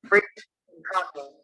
Print copy.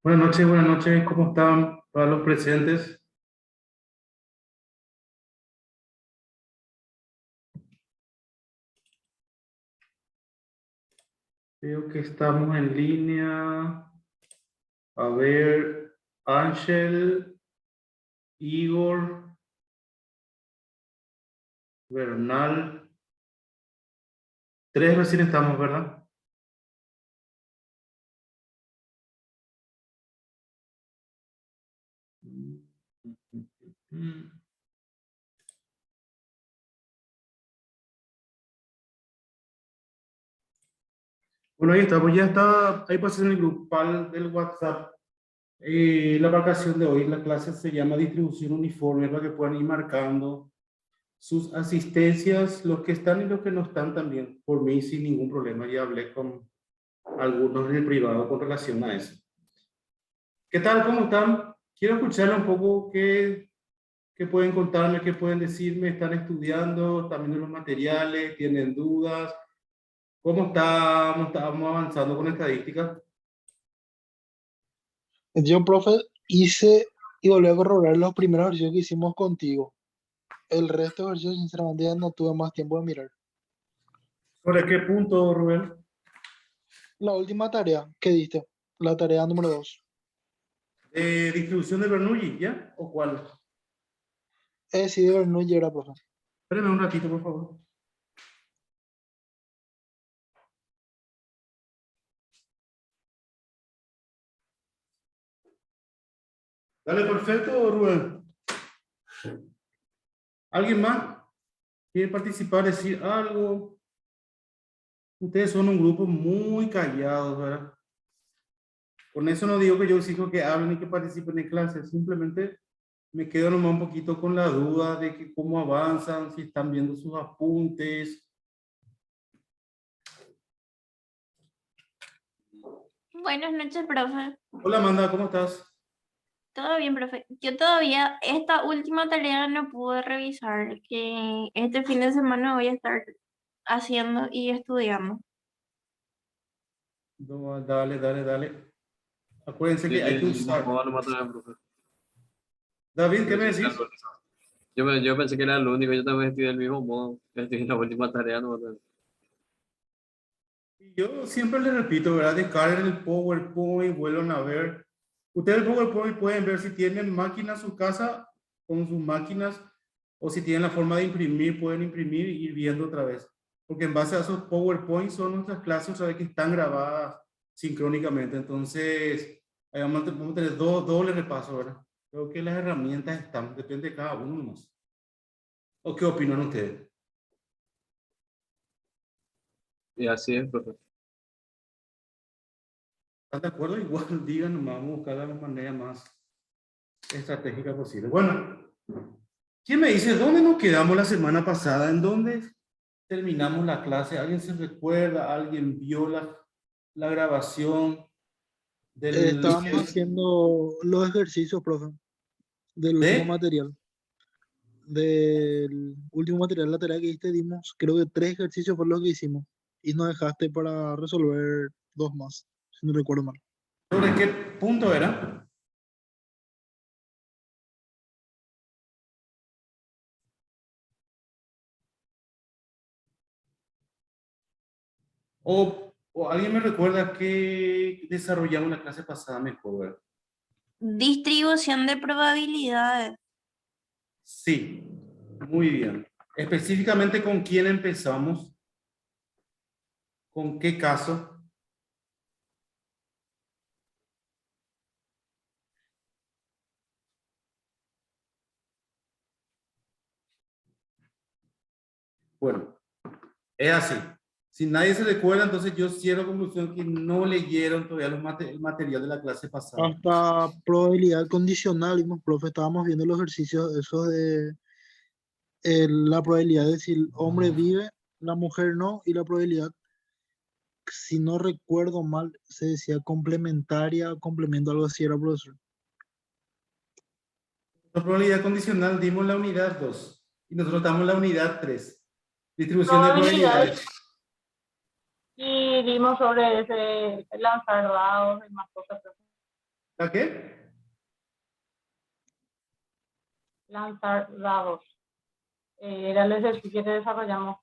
Buenas noches, ¿cómo están para los presentes? Veo que estamos en línea. A ver, Ángel, Igor, Bernal. Tres recién estamos, ¿verdad? Bueno, ahí estamos, ya está, ahí pasé en el grupal del WhatsApp. La vacación de hoy, la clase se llama distribución uniforme para que puedan ir marcando sus asistencias, los que están y los que no están también, por mí sin ningún problema. Ya hablé con algunos en el privado con relación a eso. ¿Qué tal? ¿Cómo están? Quiero escucharle un poco qué pueden contarme, qué pueden decirme. ¿Están estudiando? ¿Están viendo los materiales? ¿Tienen dudas? ¿Cómo estamos avanzando con estadística? Yo, profe, hice y volví a corroborar los primeros ejercicios que hicimos contigo. El resto de ejercicios, sinceramente, ya no tuve más tiempo de mirar. ¿Sobre qué punto, Rubén? La última tarea que diste, la tarea número 2. ¿Distribución de Bernoulli, ya? ¿O cuál? Sí, de no llega, profe. Espérenme un ratito, por favor. Dale, perfecto, Rubén. ¿Alguien más quiere participar, decir algo? Ustedes son un grupo muy callado, ¿verdad? Con eso no digo que yo exijo que hablen y que participen en clases, simplemente me quedo nomás un poquito con la duda de que cómo avanzan, si están viendo sus apuntes. Buenas noches, profe. Hola Amanda, ¿cómo estás? ¿Todo bien, profe? Yo todavía esta última tarea no pude revisar, que este fin de semana voy a estar haciendo y estudiando. No, dale. Acuérdense Sí, que hay que usar. no, no mata a profe. David, ¿qué Pero me sí, decís? yo pensé que era el único, yo también estoy del mismo modo. Estoy en la última tarea, no mata. Yo siempre les repito, ¿verdad? Descarguen el PowerPoint, vuelvan a ver. Ustedes el PowerPoint pueden ver si tienen máquinas en su casa con sus máquinas o si tienen la forma de imprimir, pueden imprimir y ir viendo otra vez. Porque en base a esos PowerPoint son nuestras clases, otra vez que están grabadas sincrónicamente. Entonces, ahí vamos a tener doble repaso, ¿verdad? Creo que las herramientas están, depende de cada uno más. ¿O qué opinan ustedes? Y así es, profe. ¿Están de acuerdo? Igual digan, nomás vamos a buscar la manera más estratégica posible. Bueno, ¿quién me dice dónde nos quedamos la semana pasada? ¿En dónde terminamos la clase? ¿Alguien se recuerda? ¿Alguien vio la grabación del... Estábamos haciendo los ejercicios, profe, del último ¿De? material. Del último material, la tarea que diste, dimos, creo que 3 ejercicios fue lo que hicimos. Y nos dejaste para resolver 2 más, si no recuerdo mal. ¿Sobre qué punto era? O alguien me recuerda que desarrollamos la clase pasada mejor, ¿verdad? Distribución de probabilidades. Sí, muy bien. Específicamente, ¿con quién empezamos? ¿Con qué caso? Bueno, es así. Si nadie se recuerda, entonces yo cierro conclusión que no leyeron todavía el material de la clase pasada. Hasta probabilidad condicional, vimos, profe, estábamos viendo los ejercicios esos de la probabilidad de si el hombre vive, la mujer no, y la probabilidad, si no recuerdo mal, se decía complementaria, complemento, algo así era, profesor. La probabilidad condicional dimos la unidad 2 y nosotros damos la unidad 3. Distribución de Probabilidades. probabilidades. Y vimos sobre ese lanzar dados y más cosas. ¿La qué? Lanzar dados. Era el ejercicio que desarrollamos.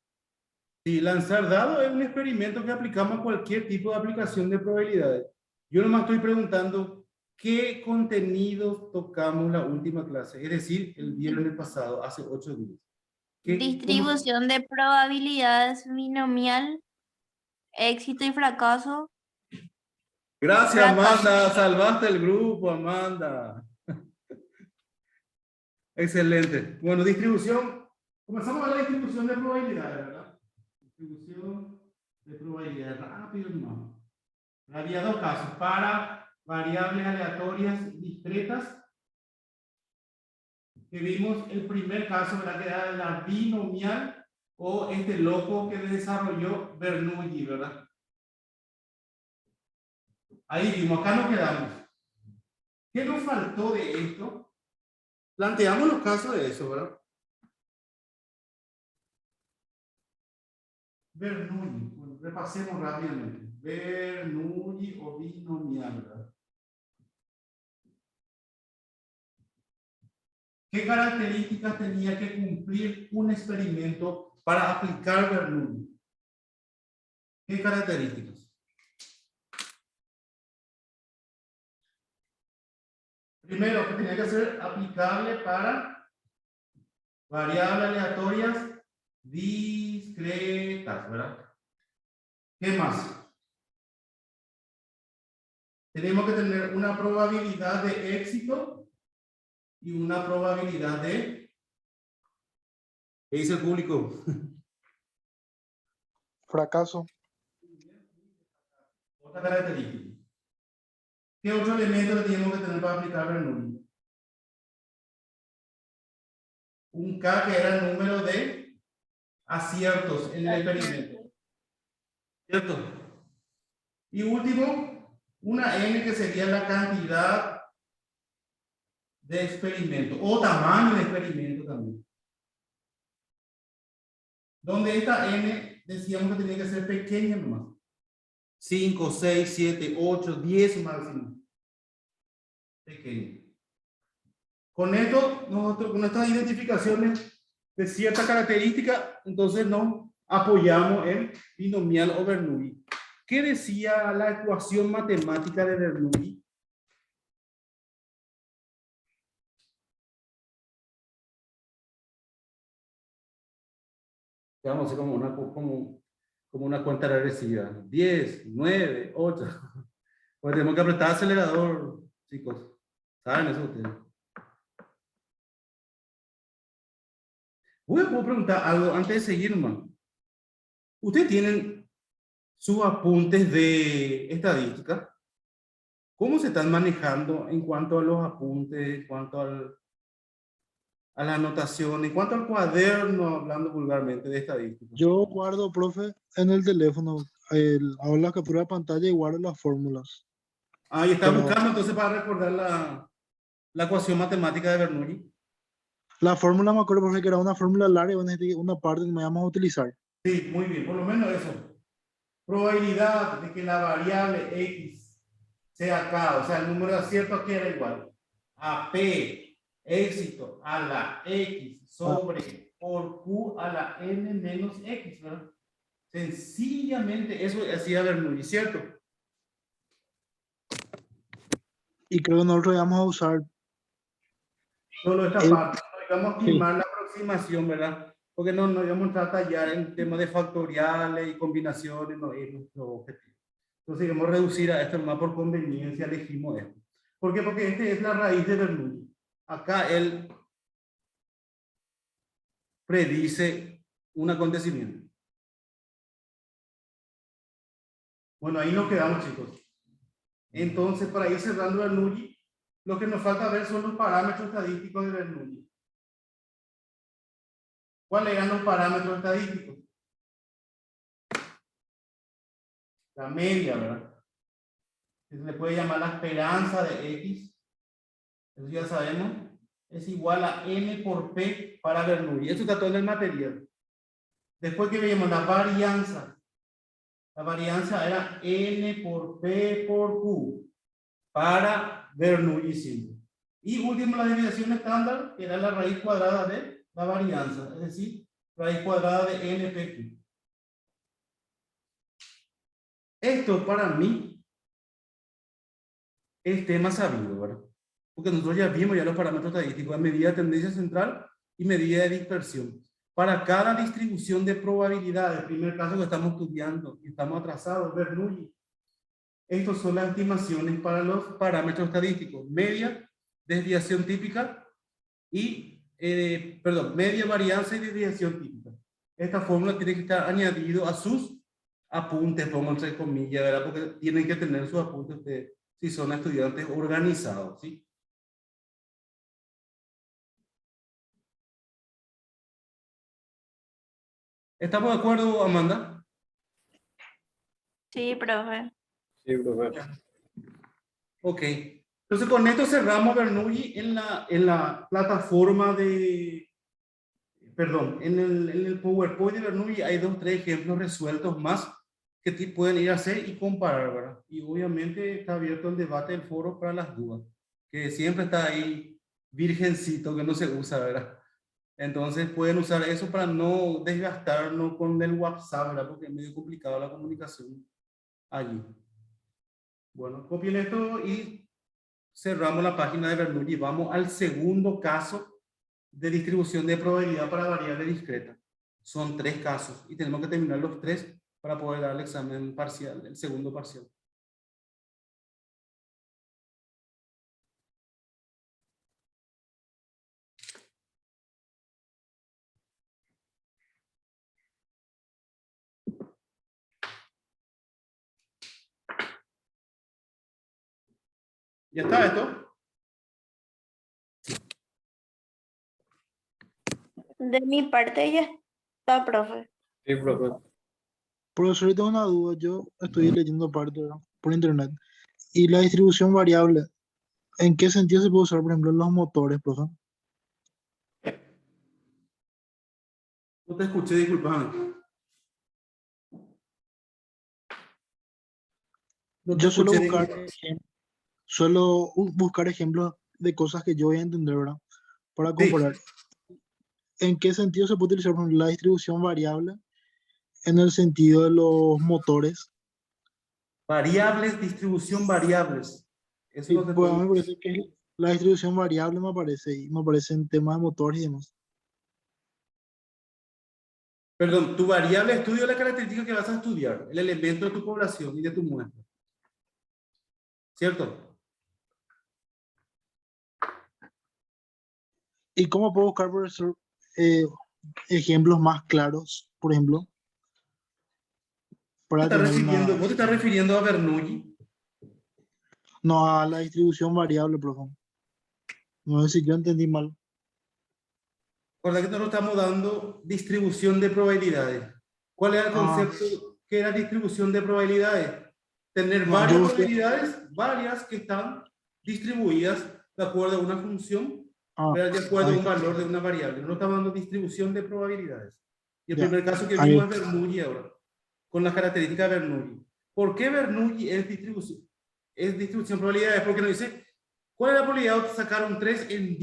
Sí, lanzar dados es un experimento que aplicamos a cualquier tipo de aplicación de probabilidades. Yo nomás estoy preguntando qué contenidos tocamos la última clase, es decir, el viernes pasado, hace 8 días. Distribución de probabilidades binomial, éxito y fracaso. Gracias, Fracaso. Amanda. Salvaste el grupo, Amanda. Excelente. Bueno, distribución. Comenzamos a la distribución de probabilidades, ¿verdad? Distribución de probabilidades. Rápido, no. Había dos casos. Para variables aleatorias discretas. Que vimos el primer caso, ¿verdad? Que era la binomial o este loco que desarrolló Bernoulli, ¿verdad? Ahí vimos, acá nos quedamos. ¿Qué nos faltó de esto? Planteamos los casos de eso, ¿verdad? Bernoulli, bueno, repasemos rápidamente. Bernoulli o binomial, ¿verdad? ¿Qué características tenía que cumplir un experimento para aplicar Bernoulli? ¿Qué características? Primero, que tenía que ser aplicable para variables aleatorias discretas, ¿verdad? ¿Qué más? Tenemos que tener una probabilidad de éxito y una probabilidad de... ¿Qué dice el público? Fracaso. Otra característica. ¿Qué otro elemento le tenemos que tener para aplicar Bernoulli? Un K que era el número de aciertos en el experimento. ¿Cierto? Y último, una N que sería la cantidad de experimento o tamaño de experimento también. Donde esta N decíamos que tenía que ser pequeña nomás. 5, 6, 7, 8, 10 máximo. Pequeño. Con esto, nosotros, con estas identificaciones de cierta característica, entonces nos apoyamos en binomial o Bernoulli. ¿Qué decía la ecuación matemática de Bernoulli? Vamos a hacer como una cuenta regresiva. 10, 9, 8. Pues tenemos que apretar acelerador, chicos. ¿Saben eso ustedes? ¿Puedo preguntar algo antes de seguir, hermano? ¿Ustedes tienen sus apuntes de estadística? ¿Cómo se están manejando en cuanto a los apuntes, en cuanto a la anotación, en cuanto al cuaderno, hablando vulgarmente de estadística? Yo guardo, profe, en el teléfono, hago la captura de pantalla y guardo las fórmulas. Ahí está Pero buscando entonces para recordar la ecuación matemática de Bernoulli. la fórmula me acuerdo, profe, que era una fórmula larga y una parte que me vamos a utilizar. Sí, muy bien, por lo menos eso. Probabilidad de que la variable X sea K, o sea, el número de aciertos que era igual a P, éxito, a la X sobre por Q a la N menos X, ¿verdad? Sencillamente eso hacía Bernoulli, ¿cierto? Y creo que nosotros vamos a usar Solo esta el, parte, no íbamos a sí, primar la aproximación, ¿verdad? Porque no íbamos a entrar a tallar en temas de factoriales y combinaciones, no es nuestro objetivo. Entonces, íbamos a reducir a esto más por conveniencia, elegimos esto. ¿Por qué? Porque este es la raíz de Bernoulli. Acá él predice un acontecimiento. Bueno, ahí nos quedamos, chicos. Entonces, para ir cerrando Bernoulli, lo que nos falta ver son los parámetros estadísticos de Bernoulli. ¿Cuáles eran los parámetros estadísticos? La media, ¿verdad? Se le puede llamar la esperanza de X. Eso ya sabemos. Es igual a N por P para Bernoulli. Eso está todo en el material. Después que veíamos la varianza. La varianza era N por P por Q para Bernoulli simple. Y último, la desviación estándar, que era la raíz cuadrada de la varianza. Es decir, raíz cuadrada de NPQ. Esto para mí es tema sabido, ¿verdad? Porque nosotros ya vimos ya los parámetros estadísticos de medida de tendencia central y medida de dispersión. Para cada distribución de probabilidades, el primer caso que estamos estudiando y estamos atrasados, Bernoulli, estos son las estimaciones para los parámetros estadísticos: media, desviación típica y, media, varianza y desviación típica. Esta fórmula tiene que estar añadido a sus apuntes, pongo entre comillas, ¿verdad? Porque tienen que tener sus apuntes ustedes, si son estudiantes organizados, ¿sí? ¿Estamos de acuerdo, Amanda? Sí, profe. Sí, profe. Ok. Entonces con esto cerramos Bernoulli en la plataforma de, perdón, en el PowerPoint de Bernoulli hay 2 o 3 ejemplos resueltos más que pueden ir a hacer y comparar, ¿verdad? Y obviamente está abierto el debate del foro para las dudas, que siempre está ahí virgencito que no se usa, ¿verdad? Entonces pueden usar eso para no desgastarnos con el WhatsApp, ¿verdad? Porque es medio complicado la comunicación allí. Bueno, copien esto y cerramos la página de Bernoulli. Vamos al segundo caso de distribución de probabilidad para variable discreta. Son 3 casos y tenemos que terminar los 3 para poder dar el examen parcial, el segundo parcial. ¿Ya está esto? De mi parte ya está, profe. Sí, profe. profesor, yo tengo una duda. Yo estoy leyendo parte, ¿verdad? Por internet. Y la distribución variable, ¿en qué sentido se puede usar, por ejemplo, en los motores, profe? No te escuché, disculpame. No te Yo suelo escuché, buscar, disculpame. buscar ejemplos de cosas que yo voy a entender, ¿verdad? Para Sí. comparar. ¿En qué sentido se puede utilizar, por ejemplo, la distribución variable en el sentido de los motores? Variables, distribución variables. Eso Y no te pues a mí puedo... me parece que la distribución variable me aparece y me aparece en temas de motores y demás. Perdón, tu variable estudio es la característica que vas a estudiar, el elemento de tu población y de tu muestra. ¿Cierto? ¿Y cómo puedo buscar, profesor, eh, ejemplos más claros, por ejemplo, para tener una... ¿Vos te estás refiriendo a Bernoulli? No, a la distribución variable, profe. No sé si yo entendí mal. Recuerda que nosotros estamos dando distribución de probabilidades. ¿Cuál era el Ah, concepto que era distribución de probabilidades? Tener no, varias yo busqué... probabilidades, varias que están distribuidas de acuerdo a una función, Ah, ¿verdad? De acuerdo ahí a un está. valor de una variable. No estamos dando distribución de probabilidades. Y el Ya, primer caso que ahí vimos es Bernoulli ahora, con las características de Bernoulli. ¿Por qué Bernoulli es distribución? es distribución de probabilidades porque nos dice cuál es la probabilidad de sacar un 3 en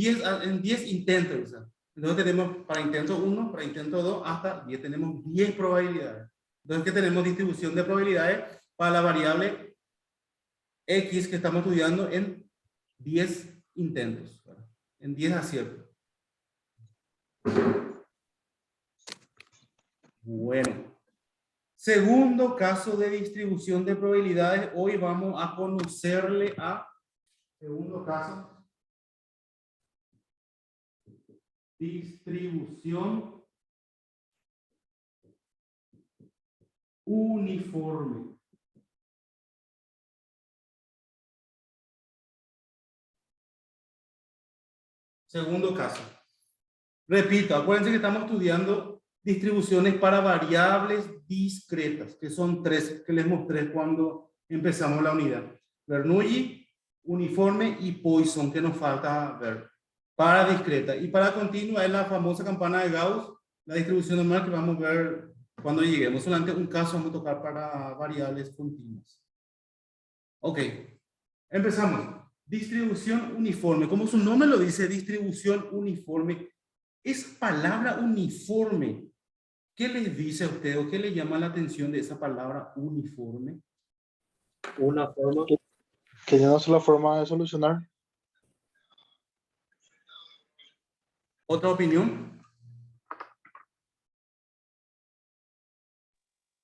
10 intentos. O sea, entonces tenemos para intento 1, para intento 2, hasta 10 tenemos 10 probabilidades. Entonces, ¿qué tenemos? Distribución de probabilidades para la variable X que estamos estudiando en 10 intentos, ¿verdad? En 10 aciertos. Bueno. Segundo caso de distribución de probabilidades. Hoy vamos a conocerle a segundo caso. Distribución uniforme. Segundo caso. Repito, acuérdense que estamos estudiando distribuciones para variables discretas, que son 3 que les mostré cuando empezamos la unidad. Bernoulli, uniforme y Poisson, que nos falta ver. Para discreta. Y para continua es la famosa campana de Gauss, la distribución normal que vamos a ver cuando lleguemos. Solamente un caso vamos a tocar para variables continuas. Ok, empezamos. Distribución uniforme. Como su nombre lo dice, distribución uniforme. Esa palabra uniforme, ¿qué les dice a usted o qué le llama la atención de esa palabra uniforme? Una forma. Que ya no es la forma de solucionar. ¿Otra opinión?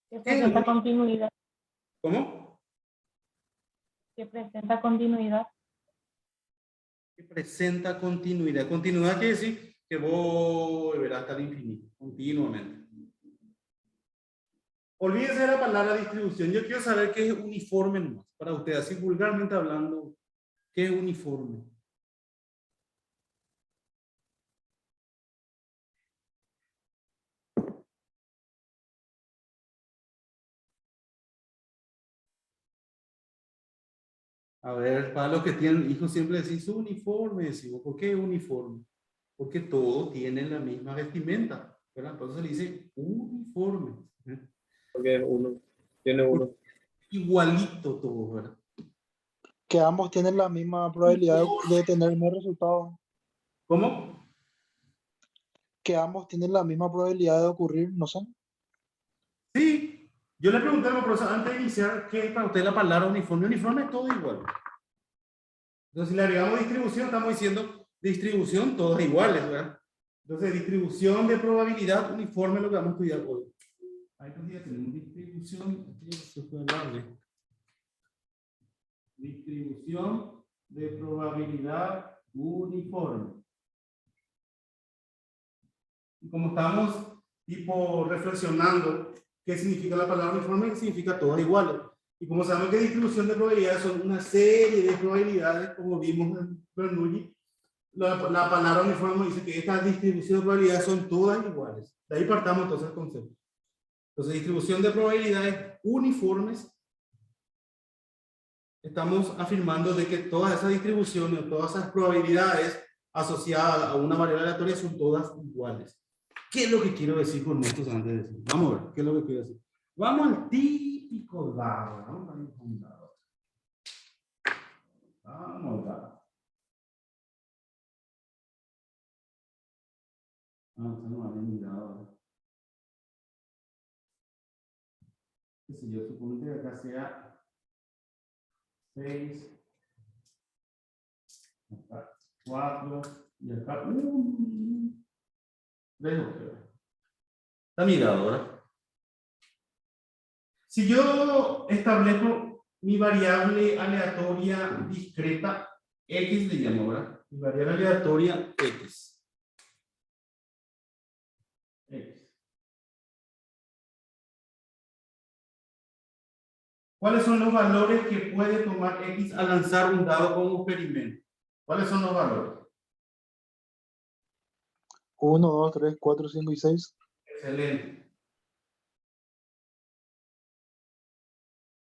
Que presenta continuidad. ¿Cómo? Que presenta continuidad. Que presenta continuidad. Continuidad quiere decir que volverá hasta el infinito, continuamente. Olvídense de la palabra distribución. Yo quiero saber qué es uniforme nomás, para ustedes, así vulgarmente hablando, ¿qué es uniforme? A ver, para los que tienen hijos siempre decís uniforme, decimos, ¿por qué uniforme? Porque todos tienen la misma vestimenta, ¿verdad? Entonces se le dice uniforme. Porque uno tiene uno. Igualito todo, ¿verdad? Que ambos tienen la misma probabilidad de tener el mismo resultado. ¿Cómo? Que ambos tienen la misma probabilidad de ocurrir, no sé. Sí. Yo le pregunté a la profesora antes de iniciar qué es para usted la palabra uniforme. Uniforme es todo igual. Entonces, si le agregamos distribución, estamos diciendo distribución, todas iguales, ¿verdad? Entonces, distribución de probabilidad uniforme es lo que vamos a estudiar hoy. Ahí tenemos distribución, distribución de probabilidad uniforme. Y como estamos tipo reflexionando qué significa la palabra uniforme, significa todas iguales. Y como sabemos que distribución de probabilidades son una serie de probabilidades, como vimos en Bernoulli, la palabra uniforme dice que estas distribuciones de probabilidades son todas iguales. De ahí partamos entonces el concepto. Entonces, distribución de probabilidades uniformes, estamos afirmando de que todas esas distribuciones, todas esas probabilidades asociadas a una variable aleatoria son todas iguales. ¿Qué es lo que quiero decir con esto antes de decir? Vamos a ver, ¿qué es lo que quiero decir? Vamos al típico dado, ¿no? Vamos al dado. No había mirado. ¿Qué sé yo? Supongo que acá sea 6, acá 4 y acá 1. Está mirado, ¿verdad? Si yo establezco mi variable aleatoria discreta, X le llamo, ¿verdad? Mi variable aleatoria X. ¿Cuáles son los valores que puede tomar X al lanzar un dado como experimento? ¿Cuáles son los valores? 1, 2, 3, 4, 5 y 6. Excelente.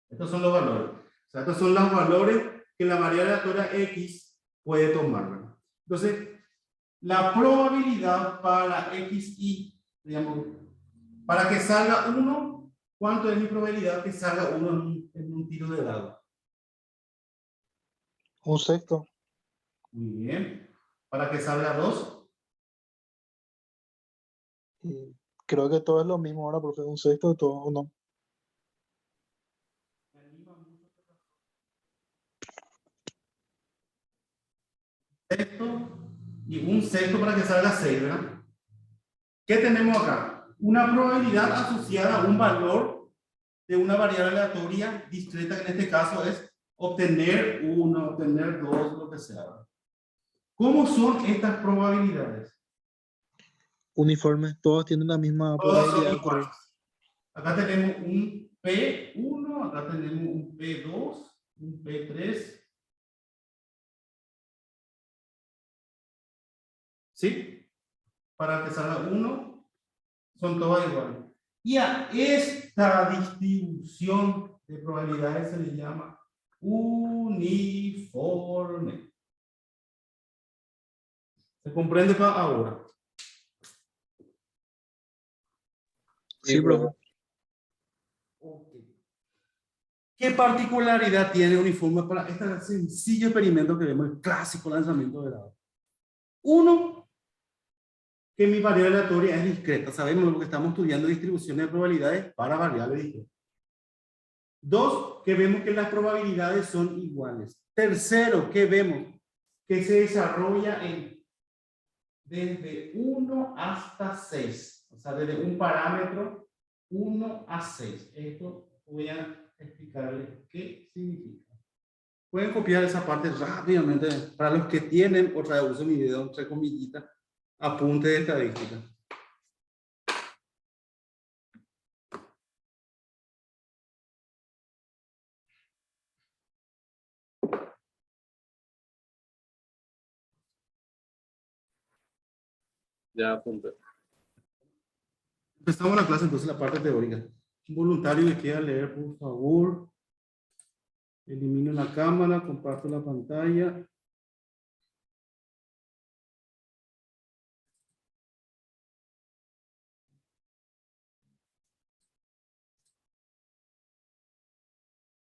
Estos son los valores. O sea, estos son los valores que la variable aleatoria X puede tomar, ¿verdad? Entonces, la probabilidad para XY, digamos, para que salga 1, ¿cuánto es mi probabilidad que salga 1 en un tiro de dado? Un sexto. Muy bien. Para que salga 2. Y creo que todo es lo mismo ahora, profe. Un sexto de todo, ¿o no? Sexto y un sexto para que salga 6, ¿verdad? ¿Qué tenemos acá? Una probabilidad asociada a un valor de una variable aleatoria discreta, que en este caso es obtener 1, obtener 2, lo que sea. ¿Cómo son estas probabilidades? Uniforme. Todos tienen la misma Todas son probabilidad de ocurrir. iguales. Acá tenemos un P1, acá tenemos un P2, un P3. ¿Sí? Para que salga 1, son todas iguales. Y a esta distribución de probabilidades se le llama uniforme. ¿Se comprende para ahora? Sí, profe. Ok. ¿Qué particularidad tiene uniforme para este sencillo experimento que vemos, el clásico lanzamiento de dados? Uno, que mi variable aleatoria es discreta. Sabemos lo que estamos estudiando, distribuciones de probabilidades para variables discretas. Dos, que vemos que las probabilidades son iguales. Tercero, que vemos que se desarrolla desde 1 hasta 6. O sea, desde un parámetro 1 a 6. Esto voy a explicarles qué significa. Pueden copiar esa parte rápidamente. Para los que tienen, otra vez uso mi dedo entre comillitas, apunte de estadística. Ya apunté. Empezamos la clase, entonces la parte teórica. Un voluntario que quiera leer, por favor. Elimino la cámara, comparto la pantalla.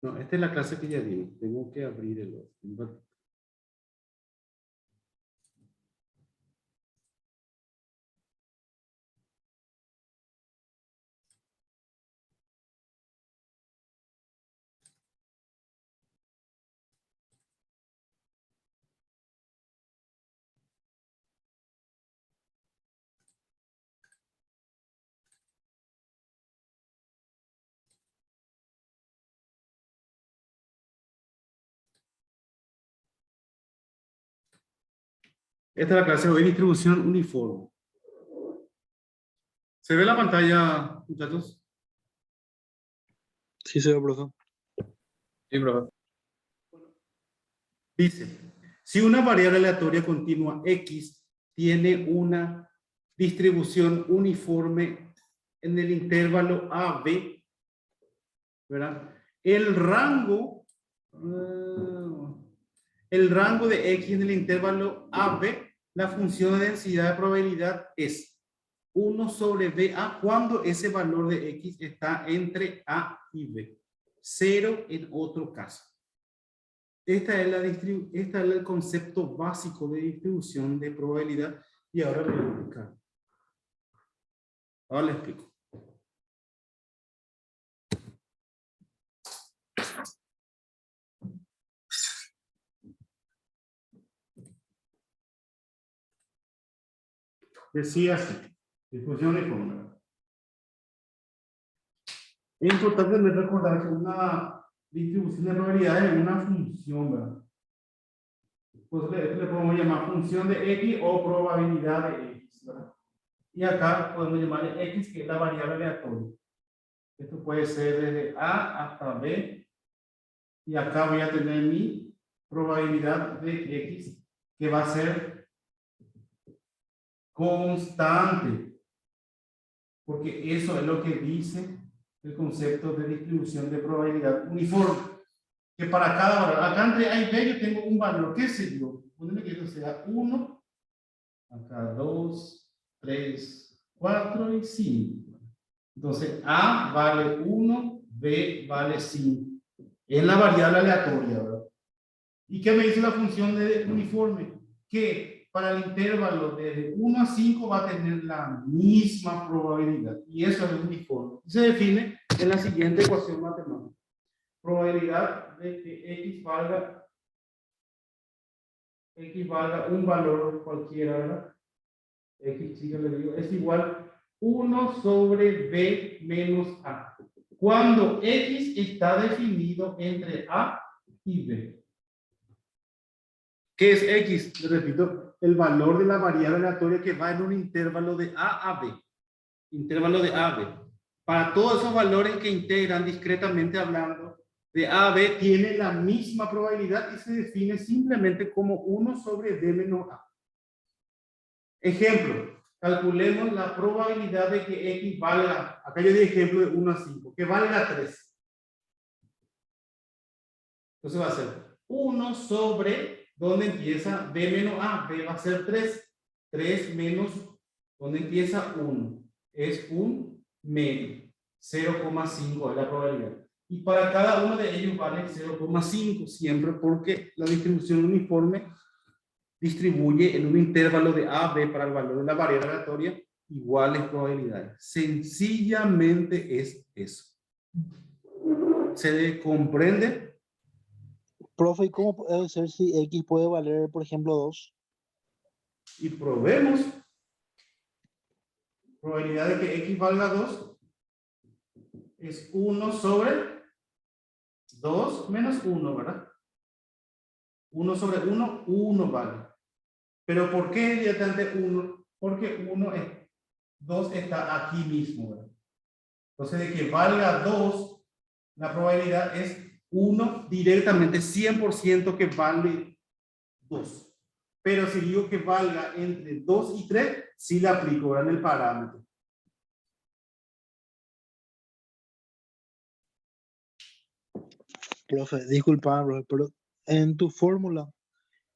No, esta es la clase que ya dimos. Tengo que abrir el otro. Esta es la clase de hoy, distribución uniforme. ¿Se ve la pantalla, muchachos? Sí, se ve, profe. Sí, profe. Dice, si una variable aleatoria continua X tiene una distribución uniforme en el intervalo AB, ¿verdad? El rango de X en el intervalo AB, la función de densidad de probabilidad es 1 sobre BA cuando ese valor de X está entre A y B. 0 en otro caso. Este es el concepto básico de distribución de probabilidad y ahora lo voy a explicar. Ahora le explico. Decía así, distribución uniforme. Es importante recordar que una distribución de probabilidades es una función, ¿verdad? Pues le podemos llamar función de X o probabilidad de X, ¿verdad? Y acá podemos llamarle X, que es la variable aleatoria. Esto puede ser desde A hasta B. Y acá voy a tener mi probabilidad de X, que va a ser constante. Porque eso es lo que dice el concepto de distribución de probabilidad uniforme. Que para cada valor, acá entre A y B yo tengo un valor, qué sé yo, poneme que esto sea 1, acá 2, 3, 4 y 5. Entonces A vale 1, B vale 5. Es la variable aleatoria, ¿verdad? ¿Y qué me dice la función de uniforme? Que para el intervalo de 1 a 5 va a tener la misma probabilidad. Y eso es uniforme. Se define en la siguiente ecuación matemática. Probabilidad de que X valga un valor cualquiera, ¿verdad? X, chica, le digo, es igual 1 sobre B menos A. Cuando X está definido entre A y B. ¿Qué es X? Le repito, el valor de la variable aleatoria que va en un intervalo de A a B. Intervalo de A a B. Para todos esos valores que integran discretamente hablando, de A a B tiene la misma probabilidad y se define simplemente como 1 sobre B menos A. Ejemplo, calculemos la probabilidad de que X valga, acá yo di ejemplo de 1 a 5, que valga 3. Entonces va a ser 1 sobre, ¿dónde empieza? B menos A, B va a ser 3. 3 menos, ¿dónde empieza? 1. Es un medio. 0,5 es la probabilidad. Y para cada uno de ellos vale 0,5 siempre porque la distribución uniforme distribuye en un intervalo de A a B para el valor de la variable aleatoria iguales probabilidades. Sencillamente es eso. ¿Se comprende? Profe, ¿y cómo puede ser si X puede valer, por ejemplo, 2? Y probemos. Probabilidad de que X valga 2 es 1 sobre 2 menos 1, ¿verdad? 1 sobre 1, 1 vale. Pero ¿por qué directamente 1? Porque 2 está aquí mismo, ¿verdad? Entonces, de que valga 2, la probabilidad es 1 directamente, 100% que vale 2. Pero si digo que valga entre 2 y 3, sí le aplico, ¿verdad? En el parámetro. Profe, disculpa, profe, pero en tu fórmula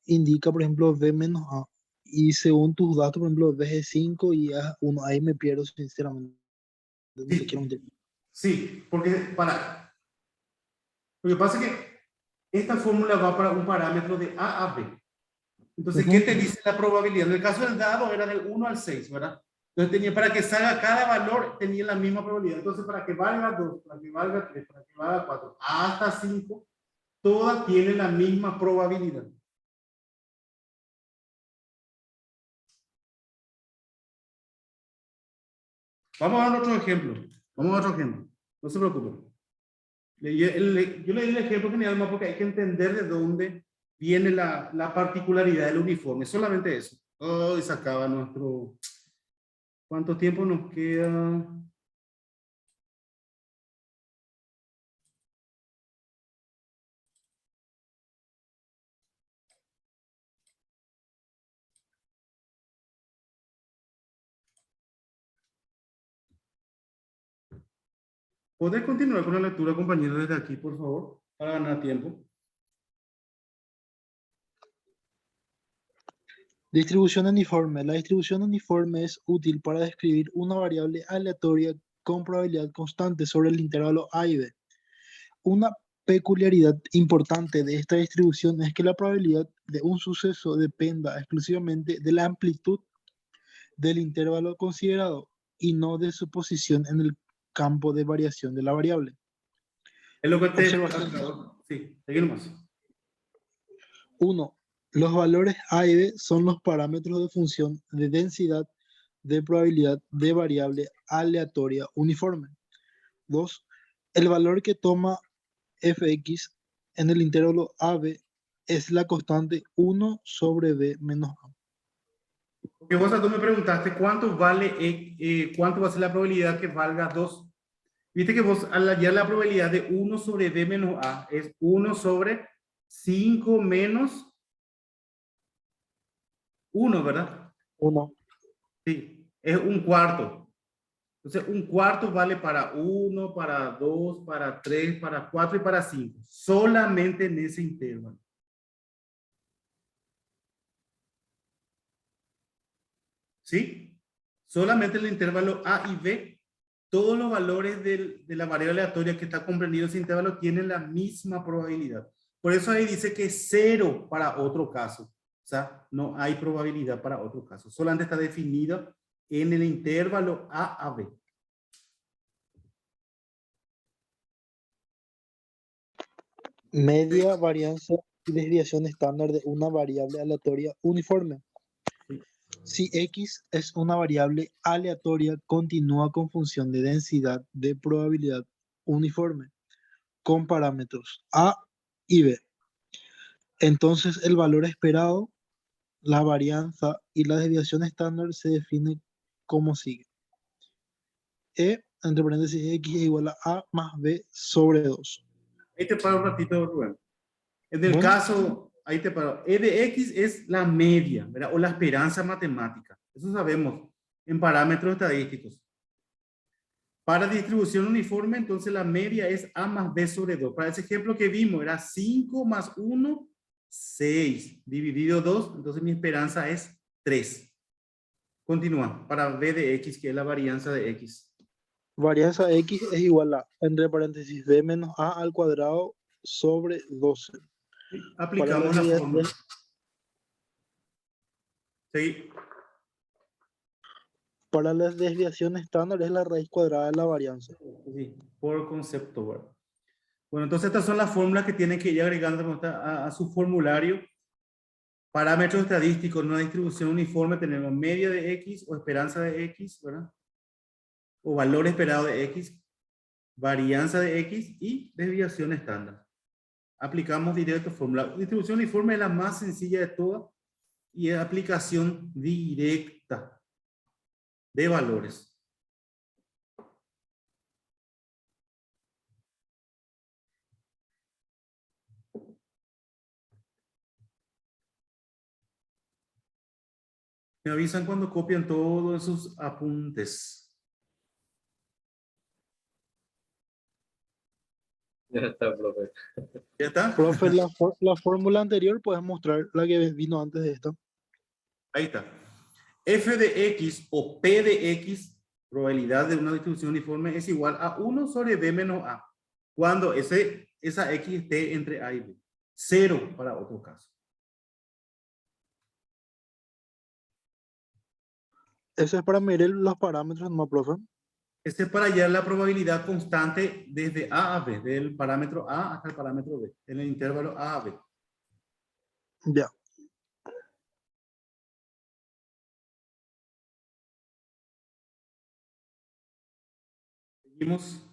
indica, por ejemplo, B menos A. Y según tus datos, por ejemplo, B es 5 y A es 1. Ahí me pierdo, sinceramente. No te quiero mentir. Sí, porque lo que pasa es que esta fórmula va para un parámetro de A a B. Entonces, ¿qué te dice la probabilidad? En el caso del dado era del 1 al 6, ¿verdad? Entonces, para que salga cada valor, tenía la misma probabilidad. Entonces, para que valga 2, para que valga 3, para que valga 4, hasta 5, todas tienen la misma probabilidad. Vamos a dar otro ejemplo. No se preocupen. Yo le di el ejemplo general más porque hay que entender de dónde viene la particularidad del uniforme. Solamente eso. Hoy se acaba nuestro... ¿Cuánto tiempo nos queda? ¿Podés continuar con la lectura, compañeros, desde aquí, por favor? Para ganar tiempo. Distribución uniforme. La distribución uniforme es útil para describir una variable aleatoria con probabilidad constante sobre el intervalo A y B. Una peculiaridad importante de esta distribución es que la probabilidad de un suceso dependa exclusivamente de la amplitud del intervalo considerado y no de su posición en el campo de variación de la variable. Es lo que te... Observación. Sí, seguimos. 1. Los valores A y B son los parámetros de función de densidad de probabilidad de variable aleatoria uniforme. 2. El valor que toma fx en el intervalo AB es la constante 1 sobre B menos A. Porque vos tú me preguntaste cuánto vale, cuánto va a ser la probabilidad que valga 2. Viste que vos al hallar la probabilidad de 1 sobre B menos A es 1 sobre 5 menos 1, ¿verdad? 1. Sí, es un cuarto. Entonces, un cuarto vale para 1, para 2, para 3, para 4 y para 5. Solamente en ese intervalo. ¿Sí? Solamente en el intervalo A y B, todos los valores de la variable aleatoria que está comprendido en ese intervalo tienen la misma probabilidad. Por eso ahí dice que 0 para otro caso. O sea, no hay probabilidad para otro caso. Solamente está definida en el intervalo A a B. Media, varianza y desviación estándar de una variable aleatoria uniforme. Si X es una variable aleatoria, continúa con función de densidad de probabilidad uniforme con parámetros A y B. Entonces el valor esperado, la varianza y la desviación estándar se define como sigue. E, entre paréntesis, X es igual a más B sobre 2. Ahí te paro un ratito, Rubén. En el Bueno. caso, ahí te paro. E de X es la media, ¿verdad? O la esperanza matemática. Eso sabemos en parámetros estadísticos. Para distribución uniforme, entonces la media es A más B sobre 2. Para ese ejemplo que vimos, era 5 más 1, 6. Dividido 2, entonces mi esperanza es 3. Continúa. Para B de X, que es la varianza de X. Varianza X es igual a, entre paréntesis, B menos A al cuadrado sobre 12. Aplicamos la fórmula. Sí. Para la desviación estándar es la raíz cuadrada de la varianza. Sí, por concepto, ¿verdad? Bueno, entonces estas son las fórmulas que tienen que ir agregando a su formulario. Parámetros estadísticos, una distribución uniforme, tenemos media de X o esperanza de X, ¿verdad? O valor esperado de X, varianza de X y desviación estándar. Aplicamos directo fórmula. Distribución uniforme es la más sencilla de todas y es aplicación directa de valores. Me avisan cuando copian todos esos apuntes. Ya está, profe. ¿Ya está? Profe, la fórmula anterior puedes mostrar la que vino antes de esta. Ahí está. F de X o P de X, probabilidad de una distribución uniforme, es igual a 1 sobre B menos A. Cuando esa X esté entre A y B. 0 para otro caso. Eso es para medir los parámetros, ¿no, profe? Este es para hallar la probabilidad constante desde A a B, del parámetro A hasta el parámetro B, en el intervalo A a B. Ya. Seguimos.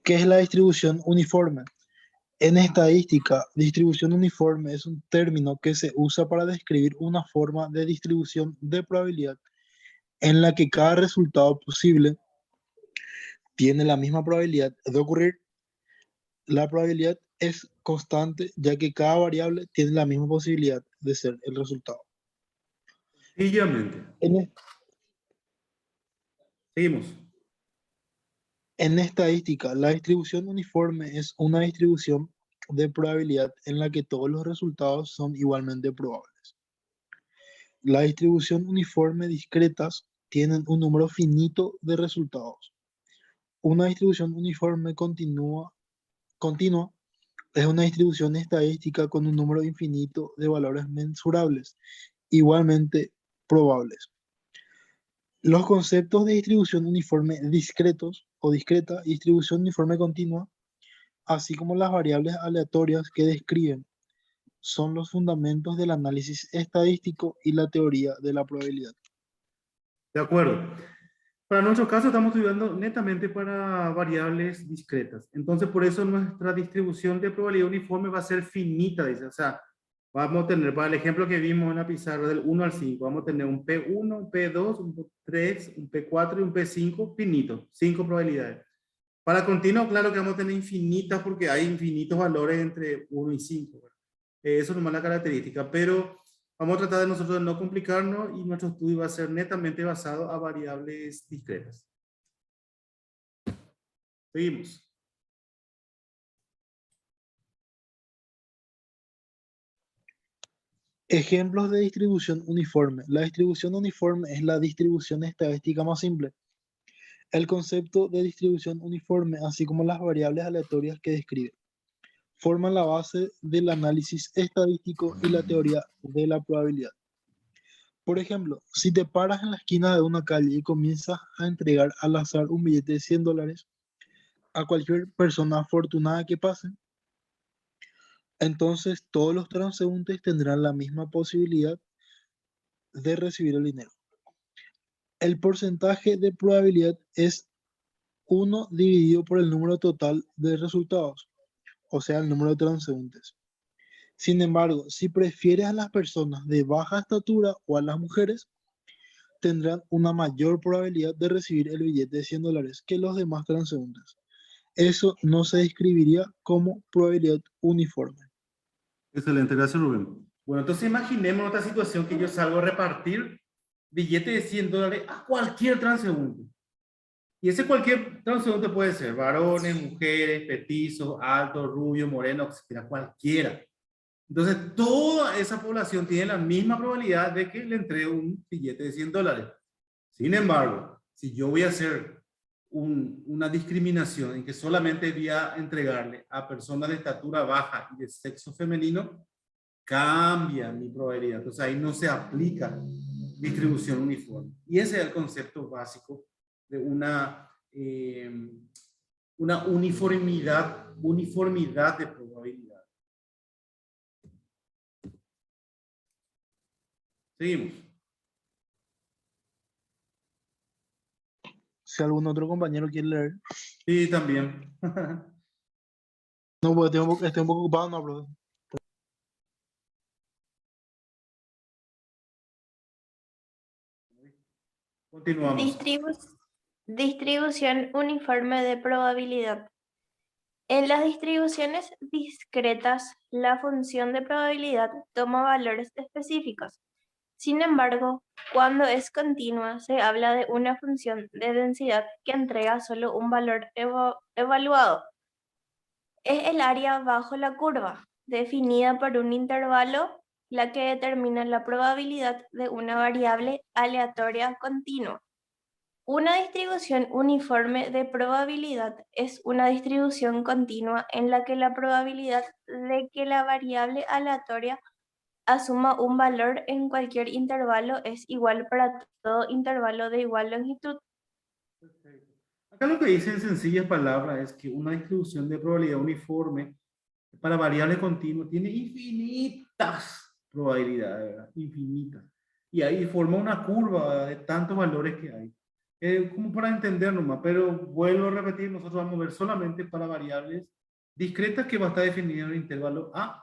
¿Qué es la distribución uniforme? En estadística, distribución uniforme es un término que se usa para describir una forma de distribución de probabilidad en la que cada resultado posible tiene la misma probabilidad de ocurrir. La probabilidad es constante ya que cada variable tiene la misma posibilidad de ser el resultado. Sencillamente. Seguimos. En estadística, la distribución uniforme es una distribución de probabilidad en la que todos los resultados son igualmente probables. La distribución uniforme discretas tienen un número finito de resultados. Una distribución uniforme continua es una distribución estadística con un número infinito de valores mensurables, igualmente probables. Los conceptos de distribución uniforme discretos o discreta y distribución uniforme continua, así como las variables aleatorias que describen, son los fundamentos del análisis estadístico y la teoría de la probabilidad. De acuerdo. Para nuestro caso estamos estudiando netamente para variables discretas. Entonces, por eso nuestra distribución de probabilidad uniforme va a ser finita, dice. O sea, vamos a tener, para el ejemplo que vimos en la pizarra del 1 al 5, vamos a tener un P1, un P2, un P3, un P4 y un P5 finito. 5 probabilidades. Para continuo, claro que vamos a tener infinitas porque hay infinitos valores entre 1 y 5. Eso es nomás la característica, pero vamos a tratar de nosotros de no complicarnos y nuestro estudio va a ser netamente basado a variables discretas. Seguimos. Ejemplos de distribución uniforme. La distribución uniforme es la distribución estadística más simple. El concepto de distribución uniforme, así como las variables aleatorias que describe, forman la base del análisis estadístico y la teoría de la probabilidad. Por ejemplo, si te paras en la esquina de una calle y comienzas a entregar al azar un billete de $100 a cualquier persona afortunada que pase, entonces todos los transeúntes tendrán la misma posibilidad de recibir el dinero. El porcentaje de probabilidad es 1 dividido por el número total de resultados, o sea, el número de transeúntes. Sin embargo, si prefieres a las personas de baja estatura o a las mujeres, tendrán una mayor probabilidad de recibir el billete de $100 que los demás transeúntes. Eso no se describiría como probabilidad uniforme. Excelente, gracias Rubén. Bueno, entonces imaginemos otra situación que yo salgo a repartir billete de $100 a cualquier transeúnte. Y ese cualquier transeúnte puede ser varones, mujeres, petizos, altos, rubios, morenos, etcétera, cualquiera. Entonces, toda esa población tiene la misma probabilidad de que le entregue un billete de $100. Sin embargo, si yo voy a hacer una discriminación en que solamente voy a entregarle a personas de estatura baja y de sexo femenino, cambia mi probabilidad. Entonces, ahí no se aplica distribución uniforme. Y ese es el concepto básico de una uniformidad de probabilidad. Seguimos. Si algún otro compañero quiere leer. Sí, también. No, porque estoy un poco ocupado, no, profe. Continuamos. Distribución uniforme de probabilidad. En las distribuciones discretas, la función de probabilidad toma valores específicos. Sin embargo, cuando es continua, se habla de una función de densidad que entrega solo un valor evaluado. Es el área bajo la curva, definida por un intervalo, la que determina la probabilidad de una variable aleatoria continua. Una distribución uniforme de probabilidad es una distribución continua en la que la probabilidad de que la variable aleatoria asuma un valor en cualquier intervalo es igual para todo intervalo de igual longitud. Acá lo que dice en sencillas palabras es que una distribución de probabilidad uniforme para variable continua tiene infinitas probabilidades, ¿verdad? Infinitas. Y ahí forma una curva, ¿verdad?, de tantos valores que hay. Como para entender nomás, pero vuelvo a repetir, nosotros vamos a ver solamente para variables discretas que va a estar definida en el intervalo A